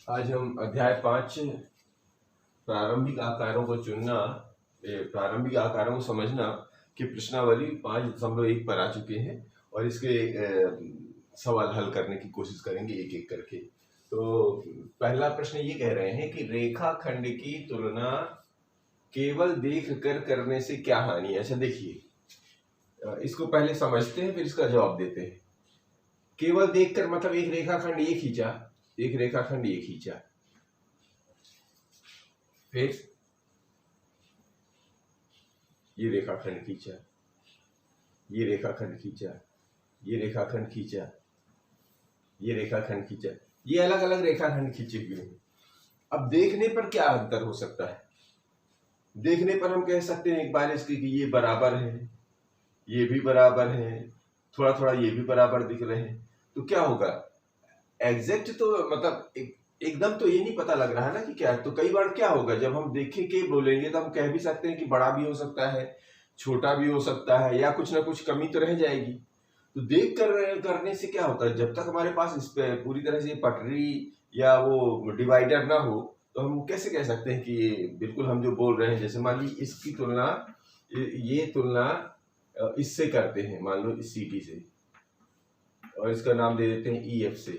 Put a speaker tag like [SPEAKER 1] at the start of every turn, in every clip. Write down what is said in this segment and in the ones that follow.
[SPEAKER 1] आज हम अध्याय 5 प्रारंभिक आकारों को चुनना, प्रारंभिक आकारों को समझना की प्रश्नावली 5.1 पर आ चुके हैं और इसके सवाल हल करने की कोशिश करेंगे एक एक करके। तो पहला प्रश्न ये कह रहे हैं कि रेखाखंड की तुलना केवल देख कर करने से क्या हानि है। अच्छा देखिए, इसको पहले समझते हैं फिर इसका जवाब देते हैं। केवल देखकर मतलब एक रेखाखंड ये खींचा, एक रेखाखंड ये खींचा, फिर ये रेखाखंड खींचा, ये रेखाखंड खींचा, ये रेखाखंड खींचा, ये रेखाखंड खींचा, ये अलग अलग रेखाखंड खींचे हुए हैं। अब देखने पर क्या अंतर हो सकता है? देखने पर हम कह सकते हैं एक बार इसकी कि ये बराबर है, ये भी बराबर है, थोड़ा थोड़ा ये भी बराबर दिख रहे हैं। तो क्या होगा, एग्जैक्ट तो मतलब एकदम तो ये नहीं पता लग रहा है ना कि क्या है। तो कई बार क्या होगा, जब हम देखें के बोलेंगे तो हम कह भी सकते हैं कि बड़ा भी हो सकता है, छोटा भी हो सकता है, या कुछ ना कुछ कमी तो रह जाएगी। तो देख कर करने से क्या होता है, जब तक हमारे पास इस पे पूरी तरह से पटरी या वो डिवाइडर ना हो तो हम कैसे कह सकते हैं कि बिल्कुल हम जो बोल रहे हैं। जैसे मान ली इसकी तुलना, ये तुलना इससे करते हैं, मान लो इस सीटी से, और इसका नाम दे देते हैं ई एफ से,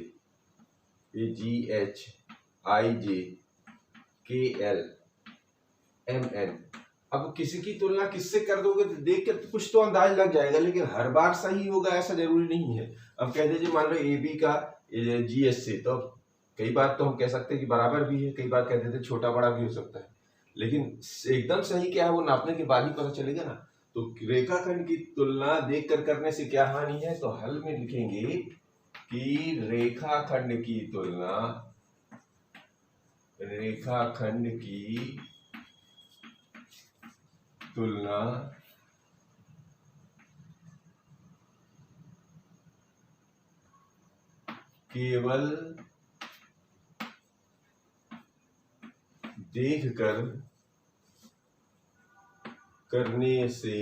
[SPEAKER 1] ये GHIJKLMN। अब किसी की तुलना किससे कर दोगे तो देख के कुछ तो अंदाज लग जाएगा, लेकिन हर बार सही होगा ऐसा जरूरी नहीं है। अब कह दीजिए मान लो AB का GH से, तो कई बार तो हम कह सकते हैं कि बराबर भी है, कई बार कह देते छोटा बड़ा भी हो सकता है, लेकिन एकदम सही क्या है वो नापने के बाद ही पता चलेगा ना। तो रेखाखंड की तुलना देख कर करने से क्या हानि है, तो हल में लिखेंगे कि रेखाखंड की तुलना, रेखाखंड की तुलना केवल देखकर करने से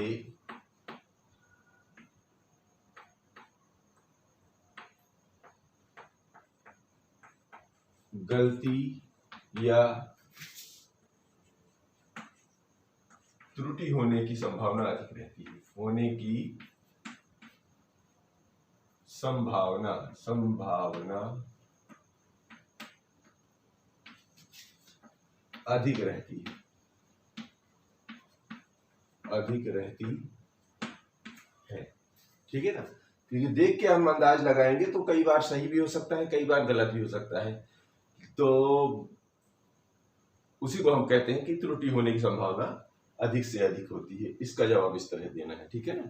[SPEAKER 1] गलती या त्रुटि होने की संभावना अधिक रहती है। होने की संभावना अधिक रहती है, अधिक रहती है। ठीक है ना, क्योंकि देख के हम अंदाज लगाएंगे तो कई बार सही भी हो सकता है, कई बार गलत भी हो सकता है। तो उसी को हम कहते हैं कि त्रुटि होने की संभावना अधिक से अधिक होती है। इसका जवाब इस तरह देना है। ठीक है ना,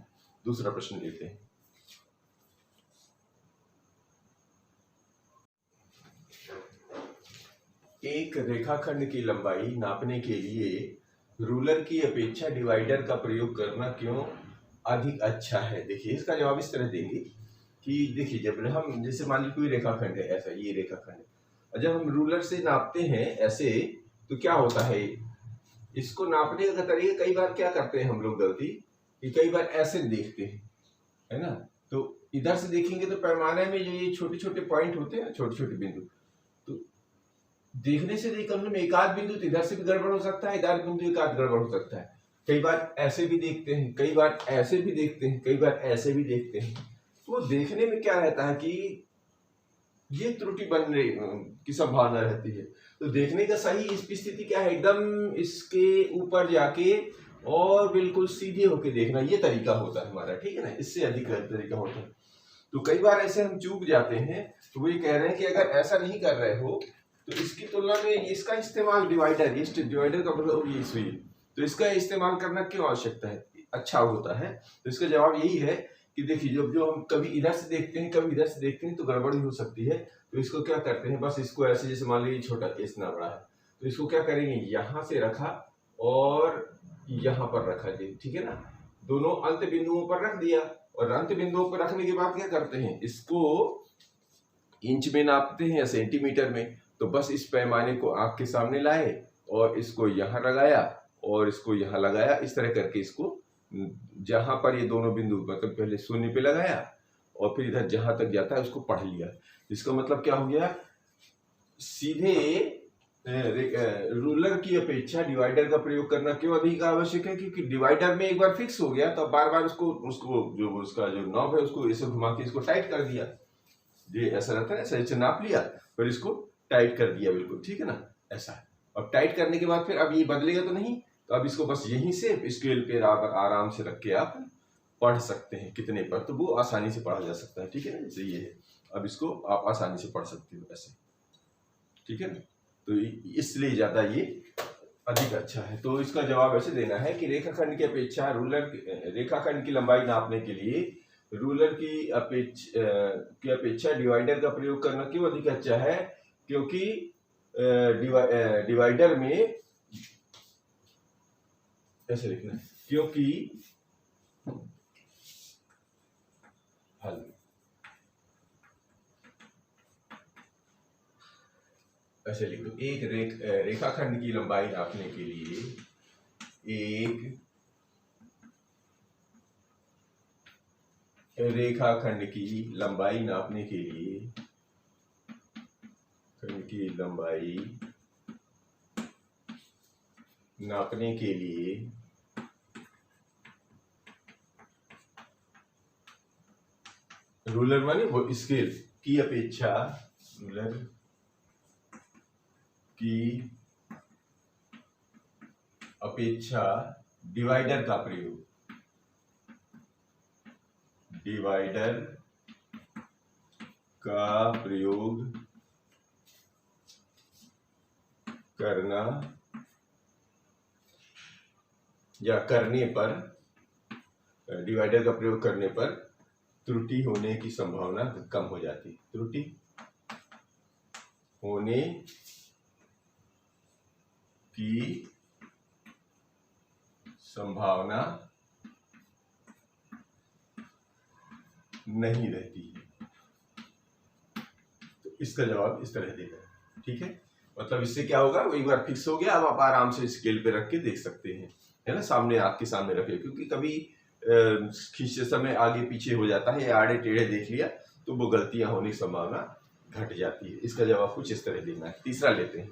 [SPEAKER 1] दूसरा प्रश्न लेते हैं। एक रेखाखंड की लंबाई नापने के लिए रूलर की अपेक्षा डिवाइडर का प्रयोग करना क्यों अधिक अच्छा है। देखिए इसका जवाब इस तरह देंगे कि देखिए, जब हम जैसे मान लीजिए कोई रेखाखंड है, ऐसा ये रेखाखंड है, और जब हम रूलर से नापते हैं ऐसे, तो क्या होता है, इसको नापने का तरीका कई बार क्या करते हैं हम लोग गलती, कि कई बार ऐसे देखते हैं, है ना। तो इधर से देखेंगे तो पैमाने में जो ये छोटे छोटे पॉइंट होते हैं, छोटे छोटे बिंदु, तो देखने से कम से कम एक आध बिंदु तो इधर से भी गड़बड़ हो सकता है, इधर बिंदु एक आध गड़बड़ हो सकता है। कई बार ऐसे भी देखते हैं, कई बार ऐसे भी देखते हैं, कई बार ऐसे भी देखते हैं। तो देखने में क्या रहता है कि ये त्रुटि बनने की संभावना रहती है। तो देखने का सही इसकी स्थिति क्या है, एकदम इसके ऊपर जाके और बिल्कुल सीधे होके देखना, ये तरीका होता है हमारा। ठीक है ना, इससे अधिक तरीका होता है। तो कई बार ऐसे हम चूक जाते हैं। तो वो ये कह रहे हैं कि अगर ऐसा नहीं कर रहे हो तो इसकी तुलना में इसका इस्तेमाल, डिवाइडर, इस डिवाइडर का मतलब ये सुई, तो इसका इस्तेमाल करना क्यों आवश्यकता है, अच्छा होता है। तो इसका जवाब यही है कि देखिए, जब जो हम कभी इधर से देखते हैं कभी इधर से देखते हैं तो गड़बड़ी हो सकती है। तो इसको क्या करते हैं, बस इसको ऐसे, जैसे मान लीजिए छोटा इतना बड़ा है, तो इसको क्या करेंगे, यहाँ से रखा और यहाँ पर रखा जी। ठीक है ना, दोनों अंत बिंदुओं पर रख दिया, और अंत बिंदुओं पर रखने के बाद क्या करते हैं, इसको इंच में नापते हैं या सेंटीमीटर में। तो बस इस पैमाने को आंख के सामने लाए और इसको यहाँ लगाया और इसको यहाँ लगाया, इस तरह करके इसको जहां पर ये दोनों बिंदु मतलब पहले शून्य पे लगाया और फिर इधर जहां तक जाता है उसको पढ़ लिया। इसका मतलब क्या हो गया, सीधे रूलर की अपेक्षा डिवाइडर का प्रयोग करना क्यों अधिक आवश्यक है? क्योंकि डिवाइडर में एक बार फिक्स हो गया तो बार बार उसको उसको जो उसका जो नॉब है उसको ऐसे घुमा के इसको टाइट कर दिया। ये ऐसा रहता है, ऐसे नाप लिया फिर इसको टाइट कर दिया, बिल्कुल ठीक है ना, ऐसा है। अब टाइट करने के बाद फिर अब ये बदलेगा तो नहीं, तो अब इसको बस यहीं से स्केल पे आराम से रख के आप पढ़ सकते हैं कितने पर, तो वो आसानी से पढ़ा जा सकता है, ठीक है ना। जैसे ये है, अब इसको आप आसानी से पढ़ सकते हो ऐसे, ठीक है ना। तो इसलिए ज्यादा ये अधिक अच्छा है। तो इसका जवाब ऐसे देना है कि रेखाखंड की अपेक्षा रेखाखंड की लंबाई नापने के लिए रूलर की अपेक्षा डिवाइडर का प्रयोग करना क्यों अधिक अच्छा है? क्योंकि डिवाइडर में ऐसे लिखना है, क्योंकि हल ऐसे लिख दो, एक रेखाखंड की लंबाई नापने के लिए एक रेखाखंड की लंबाई नापने के लिए खंड की लंबाई नापने के लिए रूलर माने वो स्केल की अपेक्षा रूलर की अपेक्षा डिवाइडर का प्रयोग करना या करने पर डिवाइडर का प्रयोग करने पर त्रुटि होने की संभावना कम हो जाती है। त्रुटि होने की संभावना नहीं रहती है। तो इसका जवाब इस तरह देगा, ठीक है। मतलब इससे क्या होगा, वो एक बार फिक्स हो गया, अब आप आराम से स्केल पे रख के देख सकते हैं, है ना, सामने आपके सामने रखे। क्योंकि कभी खींचते समय आगे पीछे हो जाता है या आड़े टेढ़े देख लिया तो वो गलतियां होने की संभावना घट जाती है। इसका जवाब कुछ इस तरह देना है। तीसरा लेते हैं।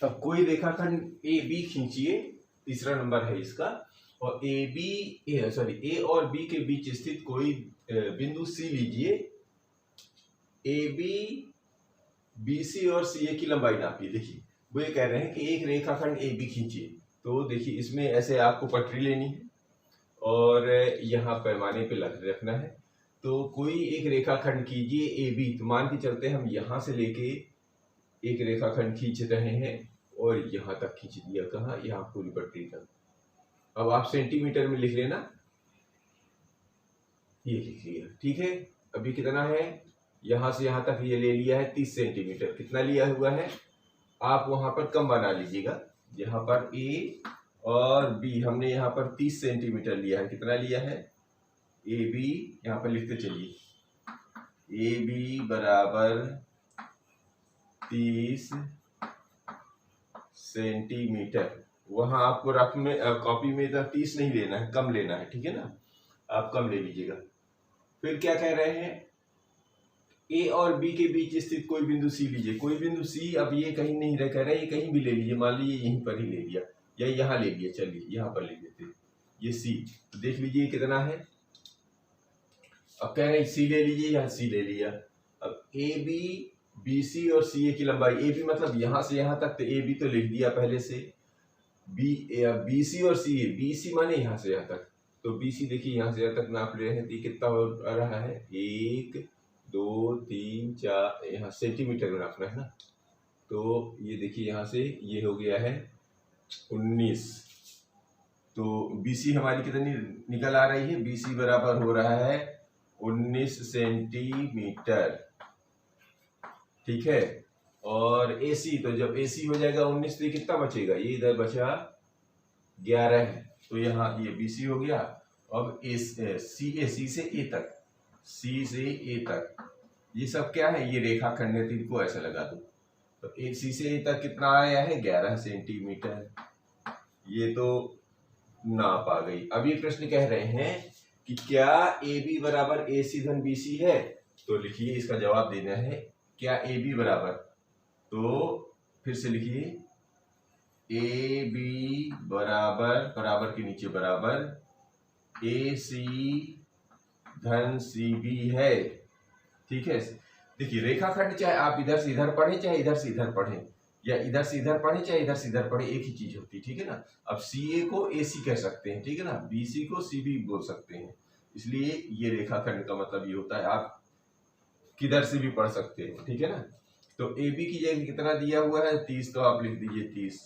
[SPEAKER 1] अब कोई रेखाखंड ए बी खींचिए, तीसरा नंबर है इसका, और ए और बी के बीच स्थित कोई बिंदु सी लीजिए। ए बी बी सी और सी ए की लंबाई नापिए। देखिए वो ये कह रहे हैं कि एक रेखाखंड ए बी खींचिए। तो देखिए इसमें ऐसे आपको पटरी लेनी है और यहाँ पैमाने पे रखना है। तो कोई एक रेखाखंड कीजिए ए बी, तो मान के चलते हम यहाँ से लेके एक रेखाखंड खींच रहे हैं और यहाँ तक खींच दिया, कहाँ, यहाँ पूरी पट्टी तक। अब आप सेंटीमीटर में लिख लेना, ये लिख लिया, ठीक है। अभी कितना है, यहाँ से यहाँ तक ये ले लिया है 30 सेंटीमीटर। कितना लिया हुआ है, आप वहां पर कम बना लीजिएगा। यहाँ पर ए और बी हमने यहाँ पर 30 सेंटीमीटर लिया है। कितना लिया है, ए बी, यहाँ पर लिखते चलिए, ए बी बराबर 30 सेंटीमीटर। वहां आपको रफ में कॉपी में 30 नहीं लेना है, कम लेना है, ठीक है ना, आप कम ले लीजिएगा। फिर क्या कह रहे हैं, ए और बी के बीच स्थित कोई बिंदु सी लीजिए। कोई बिंदु सी, अब ये कहीं नहीं रह कह रहे, ये कहीं भी ले लीजिए, मान लीजिए यहीं पर ही ले लिया या यहाँ ले लिया, चलिए यहाँ पर ले लेते हैं ये सी। तो देख लीजिए कितना है, अब कह रहे हैं सी ले लीजिए, यहाँ सी ले लिया। अब ए बी बी सी और सी ए की लंबाई, ए बी मतलब यहाँ से यहाँ तक, तो ए बी तो लिख दिया पहले से, बी सी और सी ए, बी सी माने यहाँ से यहाँ तक, तो बी सी देखिए यहाँ से यहाँ तक नाप रहे हैं, तो कितना हो रहा है, 1 2 3 4, यहाँ सेंटीमीटर में नापना है ना। तो ये देखिए यहाँ से ये हो गया है 19। तो BC हमारी कितनी निकल आ रही है, BC बराबर हो रहा है 19 सेंटीमीटर, ठीक है। और AC, तो जब AC हो जाएगा 19 तो ये कितना बचेगा, ये इधर बचा 11 है, तो यहाँ ये BC हो गया। अब C से A तक, C से A तक ये सब क्या है, ये रेखाखंड है, तो इनको ऐसा लगा दो। तो C से A तक कितना आया है, 11 सेंटीमीटर। ये तो नाप आ गई। अब ये प्रश्न कह रहे हैं कि क्या AB बराबर AC धन BC है। तो लिखिए इसका जवाब देना है क्या ए बी बराबर, तो फिर से लिखिए ए बी बराबर, बराबर के नीचे बराबर ए सी धन सी बी है। ठीक है, देखिए रेखाखंड चाहे आप इधर से इधर पढ़े चाहे इधर से इधर पढ़े या इधर से इधर पढ़े चाहे इधर से इधर पढ़े, एक ही चीज होती है। ठीक है ना, अब सी ए को ए सी कह सकते हैं, ठीक है ना, बी सी को सी बी बोल सकते हैं, इसलिए ये रेखाखंड का मतलब ये होता है। आप किधर से भी पढ़ सकते हैं, ठीक है ना। तो ए बी की जगह कितना दिया हुआ है 30, तो आप लिख दीजिए 30,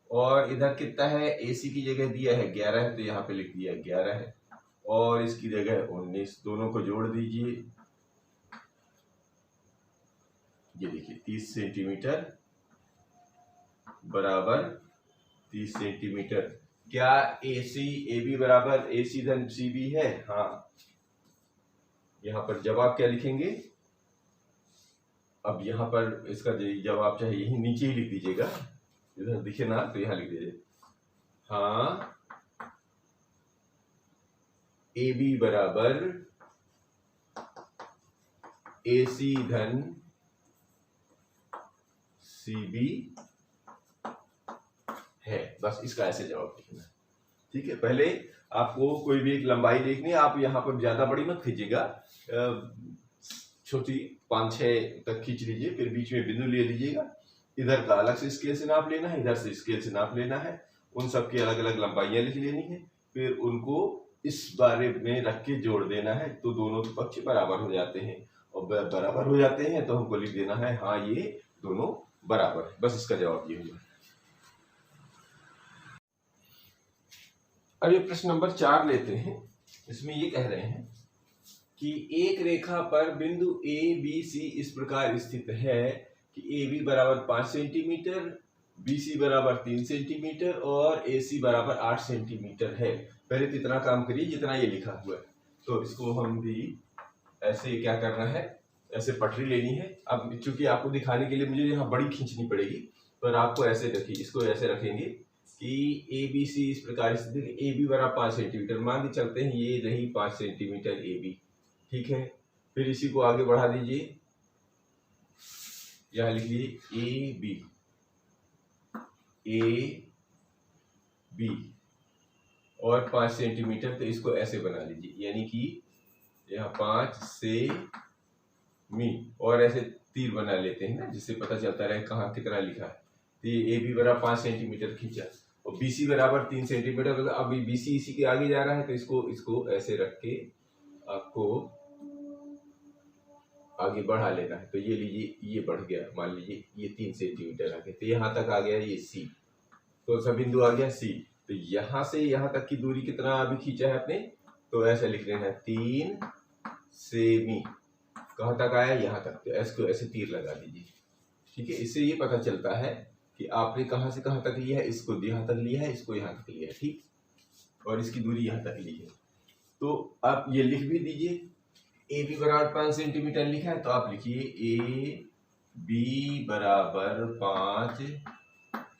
[SPEAKER 1] और इधर कितना है ए सी की जगह दिया है 11 है, तो यहाँ पे लिख दिया 11 है, और इसकी जगह 19, दोनों को जोड़ दीजिए, ये देखिए 30 सेंटीमीटर बराबर 30 सेंटीमीटर। क्या ए सी ए बी बराबर ए सी धन सी बी है? हाँ, यहाँ पर जवाब क्या लिखेंगे, अब यहाँ पर इसका जवाब चाहे यही नीचे ही लिख दीजिएगा, इधर दिखे ना तो यहाँ लिख दीजिए हाँ ए बी बराबर ए सी धन सी बी है। बस इसका ऐसे जवाब लिखना, ठीक है। पहले आपको कोई भी एक लंबाई देखनी है, आप यहाँ पर ज्यादा बड़ी मत खींचिएगा, छोटी 5-6 तक खींच लीजिए, फिर बीच में बिंदु ले लीजिएगा, इधर का अलग से स्केल से नाप लेना है, इधर से स्केल से नाप लेना है, उन सब की अलग अलग लंबाइयां लिख लेनी है, फिर उनको इस बारे में रख के जोड़ देना है, तो दोनों पक्ष बराबर हो जाते हैं, और बराबर हो जाते हैं तो हमको लिख देना है हाँ ये दोनों बराबर है। बस इसका जवाब ये होगा। अब ये प्रश्न नंबर 4 लेते हैं। इसमें ये कह रहे हैं कि एक रेखा पर बिंदु ए बी सी इस प्रकार स्थित है कि ए बी बराबर 5 सेंटीमीटर, बी सी बराबर 3 सेंटीमीटर और ए सी बराबर 8 सेंटीमीटर है। पहले तो इतना काम करिए जितना ये लिखा हुआ है, तो इसको हम भी ऐसे क्या करना है, ऐसे पटरी लेनी है। अब चूंकि आपको दिखाने के लिए मुझे यहाँ बड़ी खींचनी पड़ेगी, पर आपको ऐसे रखिए, इसको ऐसे रखेंगे कि ए बी सी इस प्रकार स्थित, ए बी बराबर 5 सेंटीमीटर मान के चलते हैं, ये रही 5 सेंटीमीटर ए बी, ठीक है। फिर इसी को आगे बढ़ा दीजिए, यहां लिख लीजिए ए बी और 5 सेंटीमीटर, तो इसको ऐसे बना लीजिए, यानी कि यहाँ 5 से मी, और ऐसे तीर बना लेते हैं ना, जिससे पता चलता रहे कहाँ कितना लिखा है। तो ये ए बी बराबर 5 सेंटीमीटर खींचा, और बी सी बराबर 3 सेंटीमीटर। अब बी सी इसी के आगे जा रहा है, तो इसको ऐसे रख के आपको आगे बढ़ा लेना है। तो ये लीजिए, ये बढ़ गया, मान लीजिए ये 3 सेंटीमीटर आ गया, तो यहाँ तक आ गया ये सी, तो सब बिंदु आ गया सी। तो यहाँ से यहाँ तक की दूरी कितना अभी खींचा है आपने, तो ऐसे लिख लेना है 3 सेमी, कहाँ तक आया यहाँ तक, तो इसको ऐसे तीर लगा दीजिए, ठीक है। इससे ये पता चलता है कि आपने कहाँ से कहाँ तक लिया है, इसको यहाँ तक लिया है, इसको यहाँ तक लिया है, ठीक, और इसकी दूरी यहाँ तक ली है। तो आप ये लिख भी दीजिए, ए बी बराबर 5 सेंटीमीटर लिखा है, तो आप लिखिए ए बी बराबर 5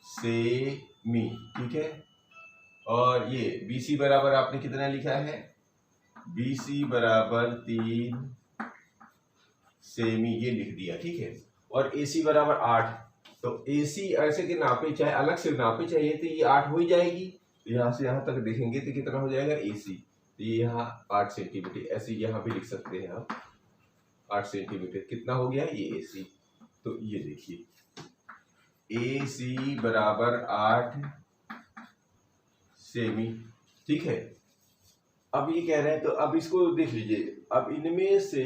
[SPEAKER 1] सेमी, ठीक है। और ये बी सी बराबर आपने कितना लिखा है, बी सी बराबर 3 सेमी, ये लिख दिया, ठीक है। और ए सी बराबर 8, तो ए सी ऐसे के नापे चाहे अलग से नापे चाहिए, तो ये 8 हो ही जाएगी, तो यहाँ से यहाँ तक देखेंगे तो कितना हो जाएगा ए सी, तो ये यहाँ 8 सेंटीमीटर, ऐसे यहाँ भी लिख सकते हैं आप 8 सेंटीमीटर, कितना हो गया ये ए सी। तो ये देखिए ए सी बराबर 8 सेमी, ठीक है। अब ये कह रहे हैं, तो अब इसको देख लीजिए, अब इनमें से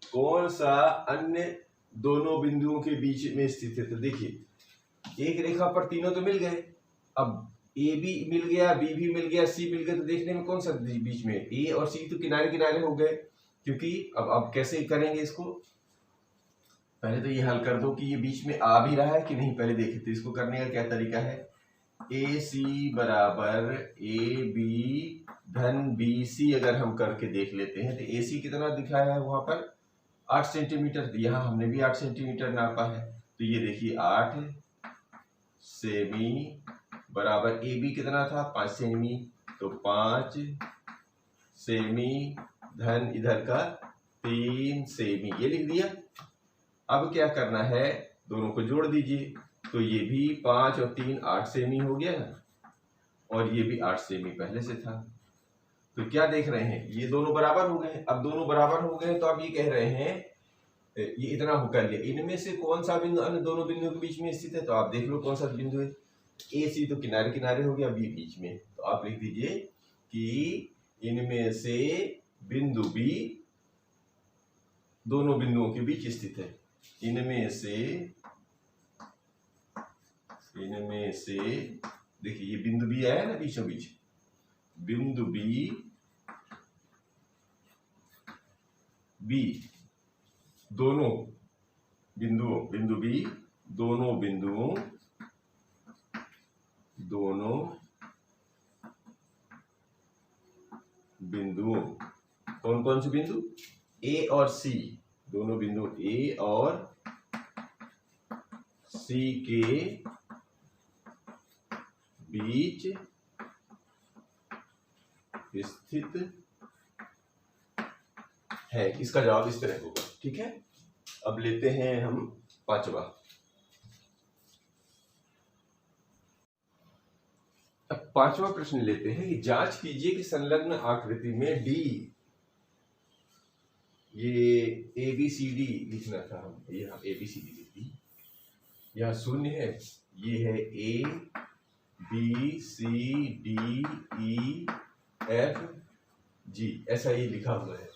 [SPEAKER 1] कौन सा अन्य दोनों बिंदुओं के बीच में स्थित है। तो देखिए एक रेखा पर तीनों तो मिल गए, अब ए बी मिल गया, बी भी मिल गया, सी मिल गया, तो देखने में कौन सा बीच में, ए और सी तो किनारे किनारे हो गए, क्योंकि अब कैसे करेंगे इसको, पहले तो ये हल कर दो कि ये बीच में आ भी रहा है कि नहीं, पहले देखें। तो इसको करने का क्या तरीका है, ए सी बराबर ए बी धन बी सी अगर हम करके देख लेते हैं, तो ए सी कितना दिखाया है वहां पर 8 सेंटीमीटर, यहाँ हमने भी 8 सेंटीमीटर नापा है, तो ये देखिए 8 सेमी बराबर ए बी कितना था 5 सेमी, तो 5 सेमी धन इधर का 3 सेमी, ये लिख दिया। अब क्या करना है, दोनों को जोड़ दीजिए, तो ये भी 5 और 3 8 सेमी हो गया ना, और ये भी 8 सेमी पहले से था। तो क्या देख रहे हैं, ये दोनों बराबर हो गए। अब दोनों बराबर हो गए तो अब ये कह रहे हैं, ये इतना हो कर लिया, इनमें से कौन सा बिंदु अन्य दोनों बिंदुओं के बीच में स्थित है, तो आप देख लो कौन सा बिंदु है। ए सी तो किनारे किनारे हो गया, बी बीच में, तो आप लिख दीजिए कि इनमें से बिंदु बी दोनों बिंदुओं के बीच स्थित है। इनमें से देखिए ये बिंदु बी आया ना बीचों बीच, बिंदु बी दोनों बिंदुओं, बिंदु बी दोनों बिंदुओं कौन कौन से बिंदु, ए और सी, दोनों बिंदु ए और सी के बीच स्थित है। इसका जवाब इस तरह होगा, ठीक है। अब लेते हैं हम पांचवा। अब पांचवा प्रश्न लेते हैं कि जांच कीजिए कि संलग्न आकृति में डी, ये ए बी सी डी लिखना था, हम यहाँ ए बी सी डी लिख दी, यहाँ शून्य है, ये है A B C D E F G, ऐसा ही लिखा हुआ है।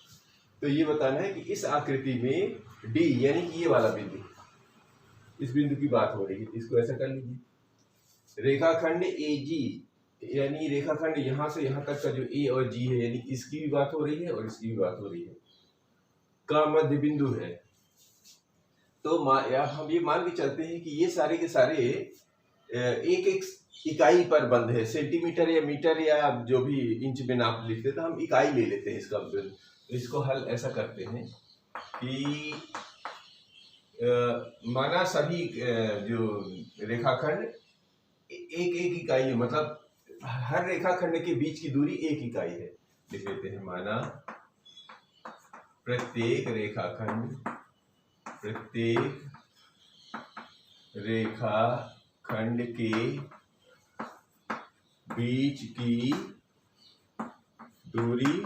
[SPEAKER 1] तो ये बताना है कि इस आकृति में डी यानी कि ये वाला बिंदु, इस बिंदु की बात हो रही है, इसको ऐसा कर लीजिए। रेखाखंड ए जी यानी रेखाखंड यहां से यहां तक का जो ए और जी है, यानी इसकी भी बात हो रही है और इसकी भी बात हो रही है, का मध्य बिंदु है। तो हम ये मान के चलते हैं कि ये सारे के सारे एक एक इकाई पर बंद है, सेंटीमीटर या मीटर या जो भी इंच में नाप लिखते, तो हम इकाई ले लेते हैं इसका। तो इसको हल ऐसा करते हैं कि माना सभी जो रेखाखंड एक एक इकाई है, मतलब हर रेखाखंड के बीच की दूरी एक इकाई है। लिख लेते हैं, माना प्रत्येक रेखाखंड के बीच की दूरी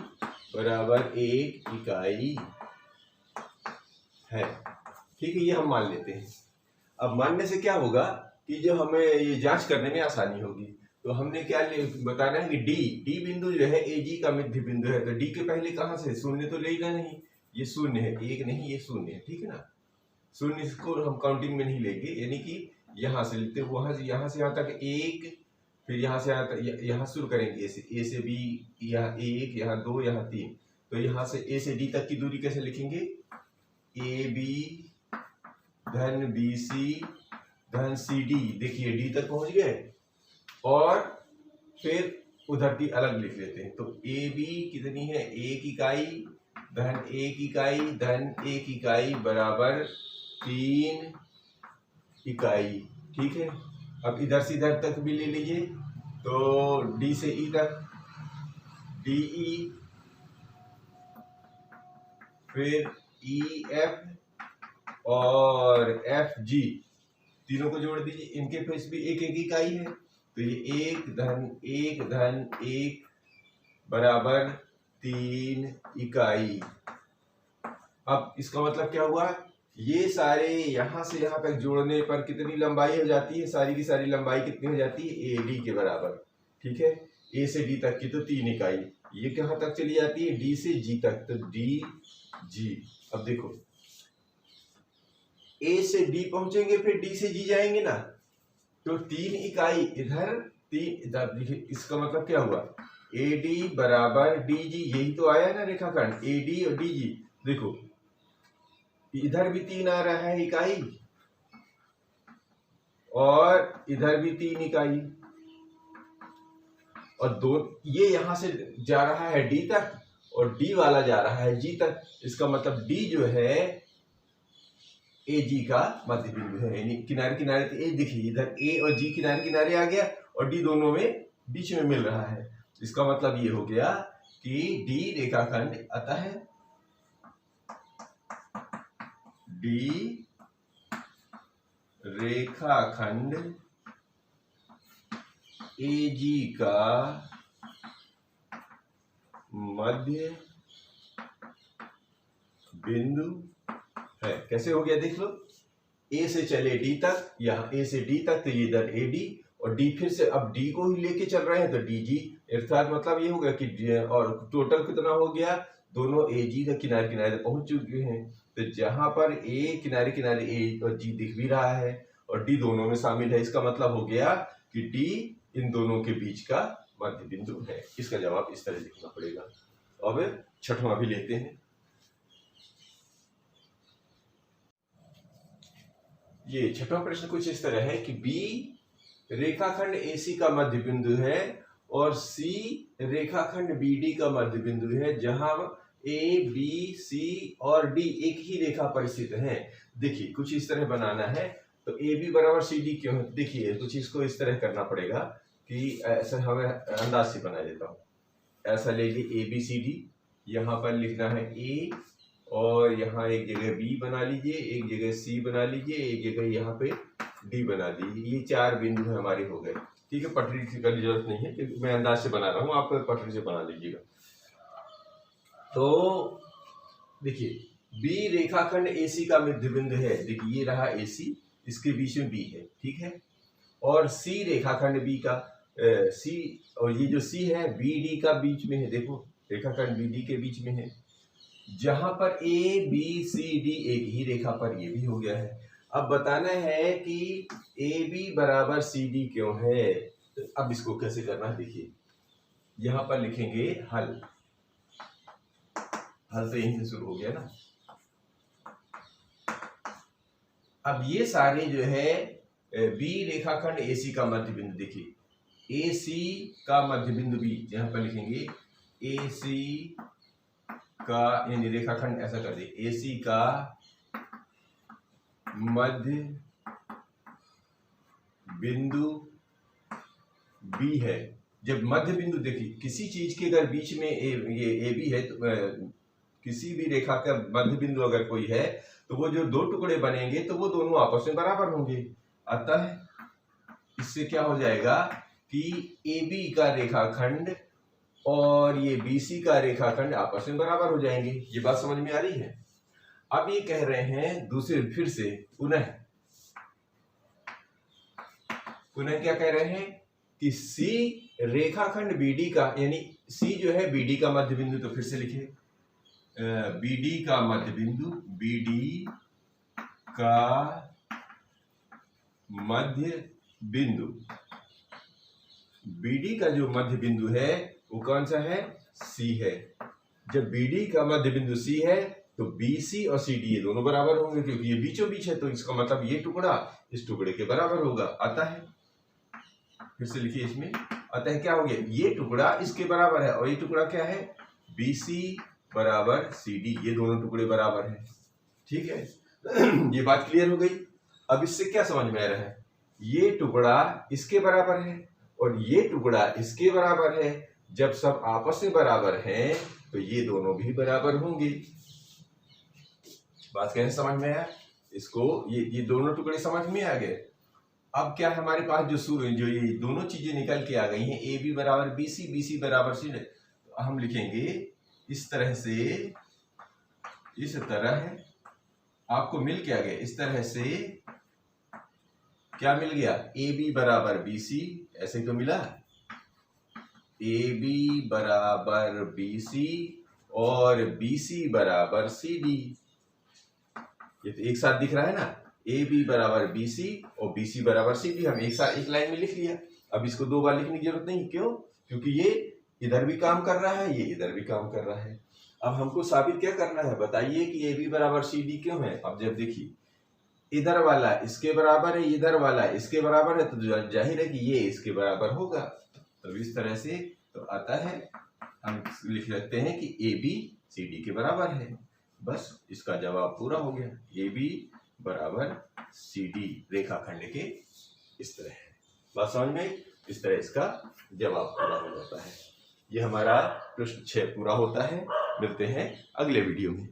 [SPEAKER 1] बराबर एक इकाई है, ठीक है। ये हम मान लेते हैं। अब मानने से क्या होगा कि जो हमें ये जांच करने में आसानी होगी। तो हमने क्या बताना है कि डी बिंदु जो है ए जी का मध्य बिंदु है, तो डी के पहले कहाँ से शून्य तो लेगा नहीं, ये शून्य है, एक नहीं ये शून्य है, ठीक है ना। शून्य को हम काउंटिंग में नहीं लेंगे, यानी कि यहाँ से लेते वहां से यहाँ तक एक, फिर यहाँ से यहाँ शुरू करेंगे ए से बी, यहाँ एक, यहाँ दो, यहाँ तीन। तो यहाँ से ए से डी तक की दूरी कैसे लिखेंगे, ए बी धन बी सी धन सी डी, देखिए डी तक पहुंच गए, और फिर उधर की अलग लिख लेते हैं। तो ए बी कितनी है, एक इकाई धन एक इकाई धन एक इकाई बराबर 3 इकाई, ठीक है। अब इधर से इधर तक भी ले लीजिए, तो डी से ई तक डी ई, फिर ई एफ और एफ जी, तीनों को जोड़ दीजिए, इनके फेस भी एक एक इकाई है, तो ये एक धन एक बराबर 3 इकाई। अब इसका मतलब क्या हुआ, ये सारे यहां से यहां तक जोड़ने पर कितनी लंबाई हो जाती है, सारी की सारी लंबाई कितनी हो जाती है, ए डी के बराबर, ठीक है। ए से डी तक की तो 3 इकाई, ये कहां तक चली जाती है, डी से जी तक, तो डी जी। अब देखो ए से डी पहुंचेंगे, फिर डी से जी जाएंगे ना, तो 3 इकाई इधर 3 इधर, देखिए इसका मतलब क्या हुआ, ए डी बराबर डी जी, यही तो आया ना रेखाखंड ए डी और डी जी। देखो इधर भी 3 आ रहा है इकाई, और इधर भी 3 इकाई, और दो ये यहां से जा रहा है डी तक, और डी वाला जा रहा है जी तक। इसका मतलब डी जो है ए जी का मध्य बिंदु है, यानी किनारे किनारे तो ए दिखिए, इधर ए और जी किनारे किनारे आ गया, और डी दोनों में बीच में मिल रहा है। इसका मतलब ये हो गया कि डी रेखाखंड अतः डी रेखाखंड एजी का मध्य बिंदु है। कैसे हो गया देख लो, ए से चले डी तक, यहाँ ए से डी तक, तो ये इधर ए डी, और डी फिर से अब डी को ही लेके चल रहे हैं तो डी जी, अर्थात मतलब ये होगा कि और टोटल कितना हो गया, दोनों ए जी तक किनारे किनारे पहुंच चुके हैं। तो जहां पर ए किनारे किनारे ए और जी दिख भी रहा है और डी दोनों में शामिल है, इसका मतलब हो गया कि डी इन दोनों के बीच का मध्य बिंदु है। इसका जवाब इस तरह लिखना पड़ेगा। अब छठवां भी लेते हैं। ये छठवां प्रश्न कुछ इस तरह है कि बी रेखाखंड AC का मध्य बिंदु है और C रेखाखंड BD का मध्य बिंदु है, जहां A, B, C और D एक ही रेखा पर स्थित है। देखिए कुछ इस तरह बनाना है, तो AB बराबर CD क्यों है, देखिए कुछ इसको इस तरह करना पड़ेगा कि ऐसा हमें अंदाज से बना देता हूँ। ऐसा ले लीजिए ABCD, यहाँ पर लिखना है A और यहाँ एक जगह B बना लीजिए, एक जगह C बना लीजिए, एक जगह यहाँ पे D बना दीजिए। ये 4 बिंदु हमारे हो गए। ठीक है, पटरी की जरूरत नहीं है क्योंकि मैं अंदाज से बना रहा हूँ, आप पटरी से बना लीजिएगा। तो देखिए B रेखाखंड AC का मध्य बिंदु है। देखिए ये रहा AC, इसके बीच में B है, ठीक है, और C रेखाखंड B का C, और ये जो C है BD का बीच में है। देखो रेखाखंड BD के बीच में है, जहां पर ABCD एक ही रेखा पर, ये भी हो गया है। अब बताना है कि AB बराबर CD क्यों है। तो अब इसको कैसे करना है, देखिए यहां पर लिखेंगे हल। हल तो यहीं से शुरू हो गया ना। अब ये सारे जो है B रेखाखंड AC का मध्य बिंदु, देखिए AC का मध्य बिंदु B, यहां पर लिखेंगे AC का, यानी रेखाखंड ऐसा कर दे, AC का मध्य बिंदु B है। जब मध्य बिंदु, देखिए किसी चीज के अगर बीच में ये AB है, तो किसी भी रेखा का मध्य बिंदु अगर कोई है तो वो जो 2 टुकड़े बनेंगे तो वो दोनों आपस में बराबर होंगे। अतः इससे क्या हो जाएगा कि AB का रेखाखंड और ये BC का रेखाखंड आपस में बराबर हो जाएंगे। ये बात समझ में आ रही है। अब ये कह रहे हैं दूसरे, फिर से पुनः क्या कह रहे हैं कि C रेखाखंड BD का, यानी C जो है BD का मध्य बिंदु, तो फिर से लिखे BD का मध्य बिंदु, BD का मध्य बिंदु, BD का जो मध्य बिंदु है वो कौन सा है, C है। जब BD का मध्य बिंदु C है तो BC और CD ये दोनों बराबर होंगे, क्योंकि ये बीचों बीच है, तो इसका मतलब ये टुकड़ा इस टुकड़े के बराबर होगा। अतः फिर से लिखिए इसमें, अतः क्या हो गया, ये टुकड़ा इसके बराबर है और ये टुकड़ा क्या है, BC बराबर CD, ये दोनों टुकड़े बराबर हैं। ठीक है, ये बात क्लियर हो गई। अब इससे क्या समझ में आ रहा है, ये टुकड़ा इसके बराबर है और ये टुकड़ा इसके बराबर है। जब सब आपस में बराबर हैं तो ये दोनों भी बराबर होंगे। बात कैसे समझ में आया, इसको ये दोनों टुकड़े समझ में आ गए। अब क्या हमारे पास जो ये दोनों चीजें निकल के आ गई हैं, AB बराबर BC, BC बराबर CD, तो हम लिखेंगे इस तरह से, इस तरह आपको मिल के आ गया। इस तरह से क्या मिल गया, AB बराबर BC, ऐसे क्यों मिला, AB बराबर BC और BC बराबर CD, ये तो एक साथ दिख रहा है ना। AB बराबर BC और BC बराबर CD हम एक साथ एक लाइन में लिख लिया। अब इसको 2 बार लिखने की जरूरत नहीं, क्यों, क्योंकि ये इधर भी काम कर रहा है, ये इधर भी काम कर रहा है। अब हमको साबित क्या करना है, बताइए कि AB बराबर CD क्यों है। अब जब देखिए इधर वाला इसके बराबर है, इधर वाला इसके बराबर है, तो जाहिर है कि ये इसके बराबर होगा। तो इस तरह से तो आता है, हम लिख सकते हैं कि AB CD के बराबर है। बस इसका जवाब पूरा हो गया, AB बराबर CD रेखाखंड के इस तरह है। बात समझ में, इस तरह इसका जवाब पूरा हो जाता है। ये हमारा प्रश्न 6 पूरा होता है। मिलते हैं अगले वीडियो में।